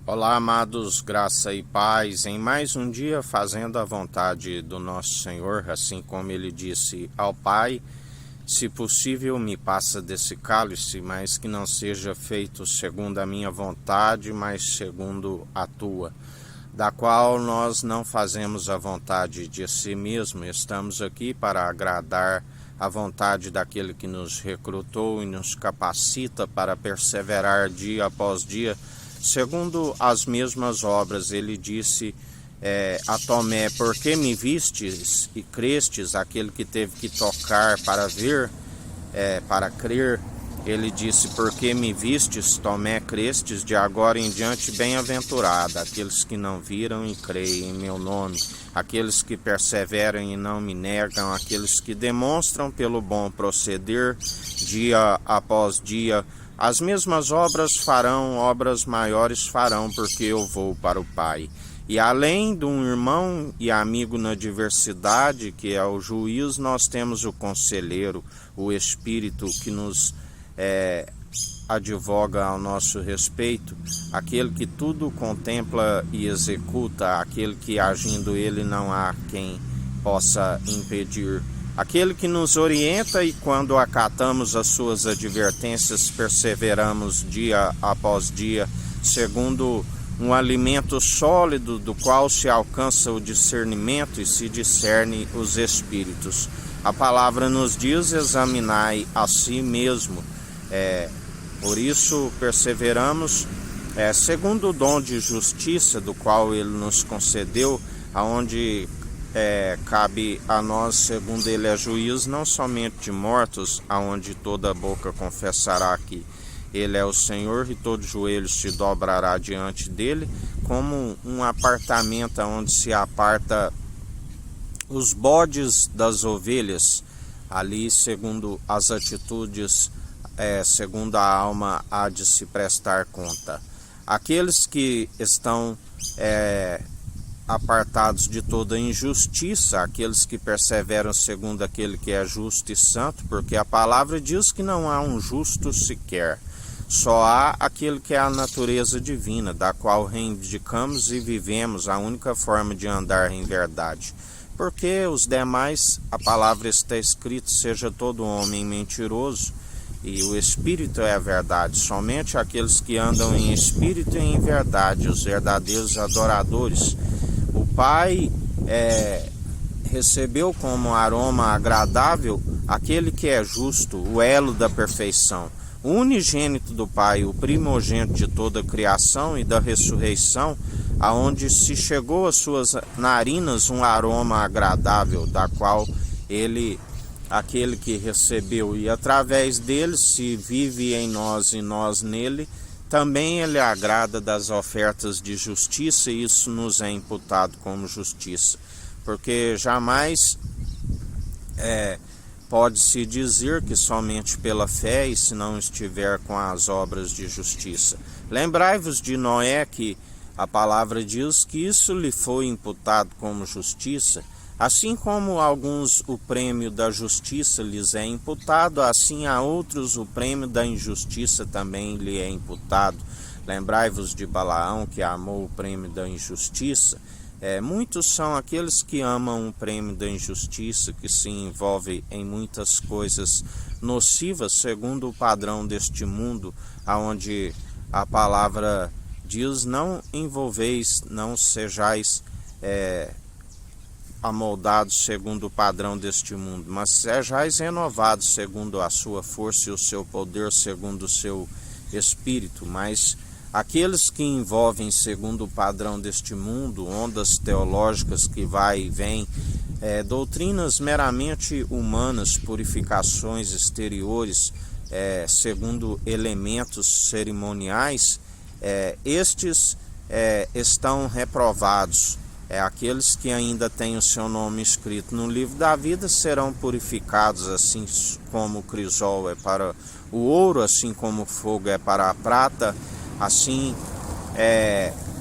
Olá, amados, graça e paz, em mais um dia fazendo a vontade do nosso Senhor, assim como ele disse ao Pai: se possível me passa desse cálice, mas que não seja feito segundo a minha vontade, mas segundo a tua, da qual nós não fazemos a vontade de si mesmo, estamos aqui para agradar a vontade daquele que nos recrutou e nos capacita para perseverar dia após dia, segundo as mesmas obras. Ele disse a Tomé: por que me vistes e crestes? Aquele que teve que tocar para ver, para crer. Ele disse: por que me vistes, Tomé, crestes? De agora em diante, bem-aventurado aqueles que não viram e creem em meu nome, aqueles que perseveram e não me negam, aqueles que demonstram pelo bom proceder dia após dia. As mesmas obras farão, obras maiores farão, porque eu vou para o Pai. E além de um irmão e amigo na diversidade, que é o juiz, nós temos o conselheiro, o Espírito, que nos advoga ao nosso respeito, aquele que tudo contempla e executa, aquele que agindo ele não há quem possa impedir, aquele que nos orienta e quando acatamos as suas advertências perseveramos dia após dia, segundo um alimento sólido do qual se alcança o discernimento e se discerne os espíritos. A palavra nos diz: examinai a si mesmo. Por isso perseveramos, segundo o dom de justiça do qual ele nos concedeu, aonde cabe a nós, segundo ele é juiz, não somente de mortos, aonde toda boca confessará que ele é o Senhor e todo joelho se dobrará diante dele, como um apartamento onde se aparta os bodes das ovelhas, ali segundo as atitudes, segundo a alma há de se prestar conta. Aqueles que estão apartados de toda injustiça, aqueles que perseveram segundo aquele que é justo e santo, porque a palavra diz que não há um justo sequer, só há aquele que é a natureza divina, da qual reivindicamos e vivemos a única forma de andar em verdade. Porque os demais, a palavra está escrita: seja todo homem mentiroso, e o Espírito é a verdade. Somente aqueles que andam em Espírito e em verdade, os verdadeiros adoradores. O Pai recebeu como aroma agradável aquele que é justo, o elo da perfeição. O unigênito do Pai, o primogênito de toda a criação e da ressurreição, aonde se chegou às suas narinas um aroma agradável, da qual ele, aquele que recebeu, e através dele se vive em nós e nós nele, também ele agrada das ofertas de justiça, e isso nos é imputado como justiça, porque jamais pode-se dizer que somente pela fé, e se não estiver com as obras de justiça. Lembrai-vos de Noé, que a palavra diz que isso lhe foi imputado como justiça. Assim como a alguns o prêmio da justiça lhes é imputado, assim a outros o prêmio da injustiça também lhe é imputado. Lembrai-vos de Balaão, que amou o prêmio da injustiça. Muitos são aqueles que amam o prêmio da injustiça, que se envolve em muitas coisas nocivas, segundo o padrão deste mundo, aonde a palavra diz: não envolveis, não sejais amoldados segundo o padrão deste mundo, mas sejais renovados segundo a sua força e o seu poder, segundo o seu espírito. Mas aqueles que envolvem segundo o padrão deste mundo, ondas teológicas que vai e vem, doutrinas meramente humanas, purificações exteriores, segundo elementos cerimoniais, estes estão reprovados. Aqueles que ainda têm o seu nome escrito no livro da vida serão purificados, assim como o crisol é para o ouro, assim como o fogo é para a prata, assim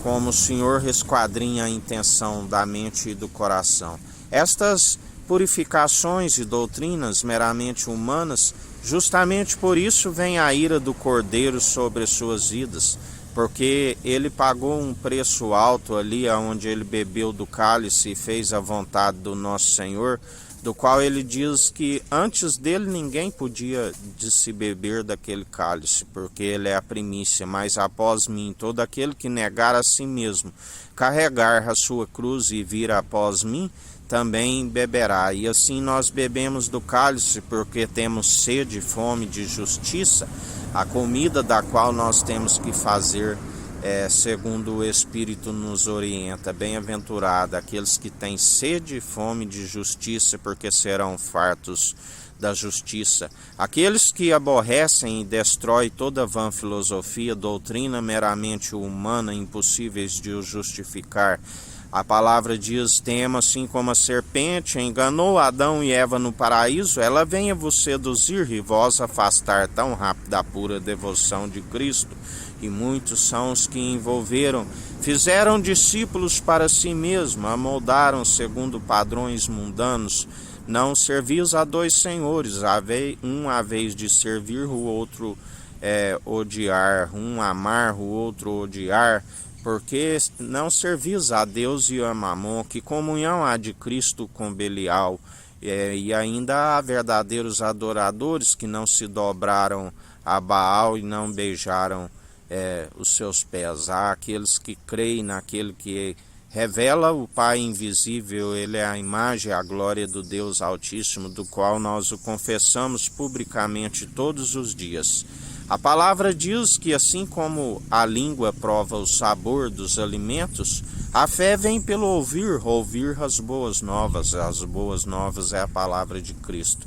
como o Senhor esquadrinha a intenção da mente e do coração. Estas purificações e doutrinas meramente humanas Justamente por isso vem a ira do Cordeiro sobre as suas vidas, porque ele pagou um preço alto ali onde ele bebeu do cálice e fez a vontade do nosso Senhor, do qual ele diz que antes dele ninguém podia de se beber daquele cálice, porque ele é a primícia, mas após mim, todo aquele que negar a si mesmo, carregar a sua cruz e vir após mim, também beberá. E assim nós bebemos do cálice porque temos sede e fome de justiça, a comida da qual nós temos que fazer segundo o Espírito nos orienta. Bem-aventurado aqueles que têm sede e fome de justiça, porque serão fartos da justiça. Aqueles que aborrecem e destroem toda vã filosofia, doutrina meramente humana, impossíveis de o justificar. A palavra diz: tema, assim como a serpente enganou Adão e Eva no paraíso, ela venha vos seduzir e vós afastar tão rápido da pura devoção de Cristo. E muitos são os que envolveram, fizeram discípulos para si mesmos, amoldaram segundo padrões mundanos. Não servis a dois senhores, um a vez de servir, o outro odiar, um amar, o outro odiar. Porque não servis a Deus e a Mamon, que comunhão há de Cristo com Belial, e ainda há verdadeiros adoradores que não se dobraram a Baal e não beijaram os seus pés. Há aqueles que creem naquele que revela o Pai invisível, ele é a imagem e a glória do Deus Altíssimo, do qual nós o confessamos publicamente todos os dias. A palavra diz que assim como a língua prova o sabor dos alimentos, a fé vem pelo ouvir as boas novas. As boas novas é a palavra de Cristo.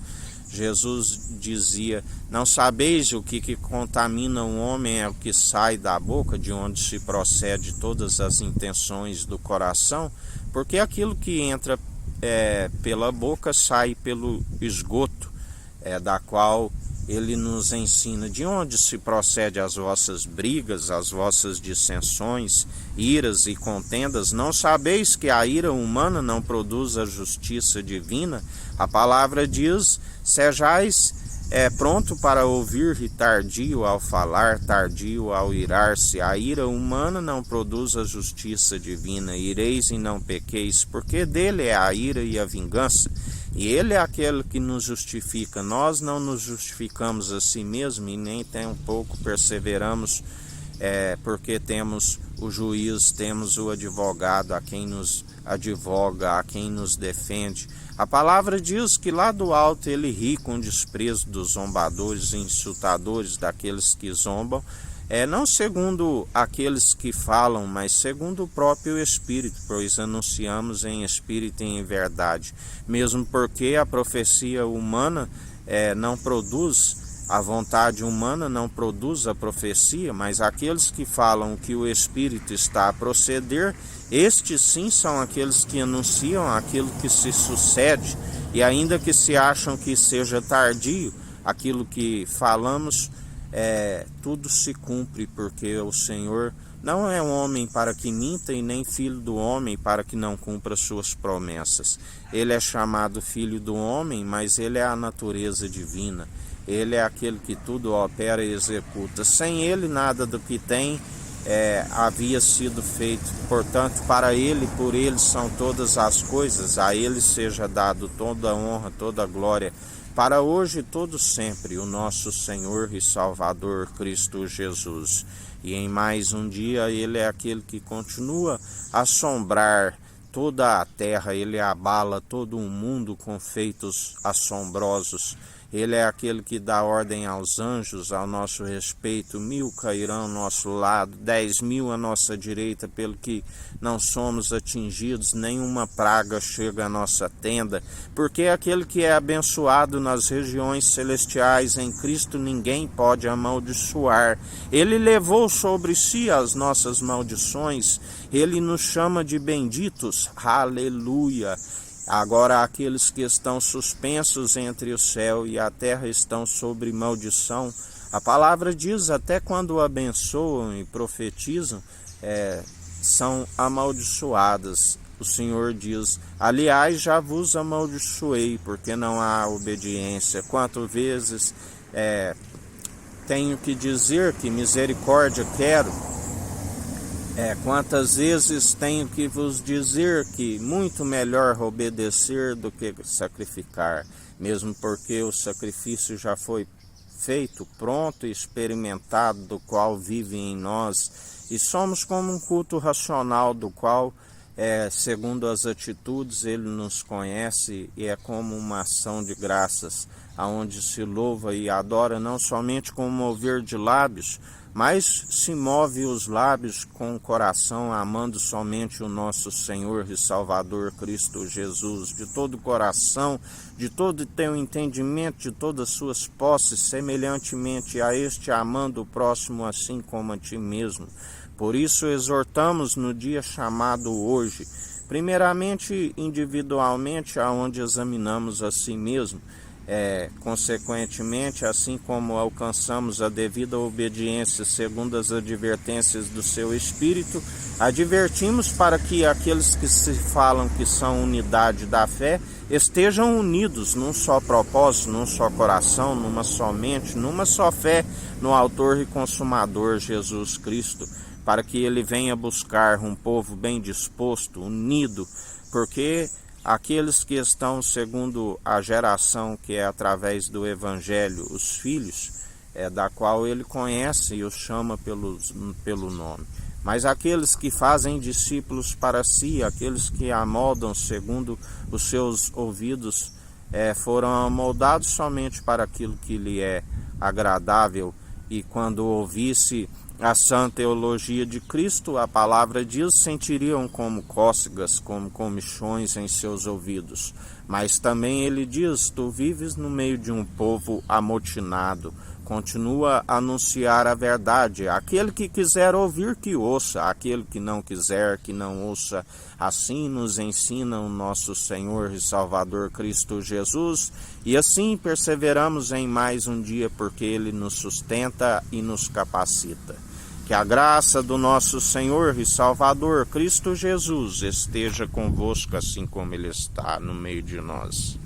Jesus dizia: não sabeis o que contamina um homem é o que sai da boca, de onde se procede todas as intenções do coração, porque aquilo que entra pela boca sai pelo esgoto, da qual ele nos ensina de onde se procede as vossas brigas, as vossas dissensões, iras e contendas. Não sabeis que a ira humana não produz a justiça divina? A palavra diz: sejais pronto para ouvir e tardio ao falar, tardio ao irar-se. A ira humana não produz a justiça divina. Ireis e não pequeis, porque dele é a ira e a vingança. E ele é aquele que nos justifica. Nós não nos justificamos a si mesmos e nem tampouco perseveramos, porque temos o juiz, temos o advogado, a quem nos advoga, a quem nos defende. A palavra diz que lá do alto ele ri com desprezo dos zombadores e insultadores, daqueles que zombam, não segundo aqueles que falam, mas segundo o próprio Espírito, pois anunciamos em Espírito e em verdade. Mesmo porque a profecia humana não produz, a vontade humana não produz a profecia, mas aqueles que falam que o Espírito está a proceder, estes sim são aqueles que anunciam aquilo que se sucede, e ainda que se acham que seja tardio, aquilo que falamos, tudo se cumpre, porque o Senhor não é um homem para que minta e nem filho do homem para que não cumpra suas promessas. Ele é chamado filho do homem, mas ele é a natureza divina. Ele é aquele que tudo opera e executa. Sem ele nada do que tem havia sido feito. Portanto, para ele, por ele são todas as coisas. A ele seja dado toda a honra, toda a glória, para hoje e todo sempre, o nosso Senhor e Salvador Cristo Jesus. E em mais um dia ele é aquele que continua a assombrar toda a terra, ele abala todo o mundo com feitos assombrosos. Ele é aquele que dá ordem aos anjos ao nosso respeito. 1000 cairão ao nosso lado, 10.000 à nossa direita, pelo que não somos atingidos, nenhuma praga chega à nossa tenda, porque aquele que é abençoado nas regiões celestiais em Cristo ninguém pode amaldiçoar. Ele levou sobre si as nossas maldições, ele nos chama de benditos. Aleluia! Agora aqueles que estão suspensos entre o céu e a terra estão sobre maldição. A palavra diz, até quando abençoam e profetizam, são amaldiçoadas. O Senhor diz: aliás, já vos amaldiçoei, porque não há obediência. Quantas vezes tenho que dizer que misericórdia quero. Quantas vezes tenho que vos dizer que muito melhor obedecer do que sacrificar, mesmo porque o sacrifício já foi feito, pronto e experimentado, do qual vive em nós, e somos como um culto racional, do qual, segundo as atitudes, ele nos conhece, e é como uma ação de graças, aonde se louva e adora não somente com o mover de lábios, mas se move os lábios com o coração, amando somente o nosso Senhor e Salvador Cristo Jesus, de todo o coração, de todo o teu entendimento, de todas as suas posses, semelhantemente a este, amando o próximo assim como a ti mesmo. Por isso exortamos no dia chamado hoje, primeiramente individualmente, aonde examinamos a si mesmo, consequentemente, assim como alcançamos a devida obediência segundo as advertências do seu Espírito, advertimos para que aqueles que se falam que são unidade da fé estejam unidos num só propósito, num só coração, numa só mente, numa só fé no Autor e Consumador Jesus Cristo, para que ele venha buscar um povo bem disposto, unido, porque aqueles que estão segundo a geração que é através do Evangelho, os filhos, da qual ele conhece e os chama pelo nome. Mas aqueles que fazem discípulos para si, aqueles que amoldam segundo os seus ouvidos, foram amoldados somente para aquilo que lhe é agradável, e quando ouvisse a sã teologia de Cristo, a palavra diz, sentiriam como cócegas, como comichões em seus ouvidos. Mas também ele diz, tu vives no meio de um povo amotinado, continua a anunciar a verdade. Aquele que quiser ouvir, que ouça. Aquele que não quiser, que não ouça. Assim nos ensina o nosso Senhor e Salvador Cristo Jesus. E assim perseveramos em mais um dia, porque ele nos sustenta e nos capacita. Que a graça do nosso Senhor e Salvador Cristo Jesus esteja convosco, assim como ele está no meio de nós.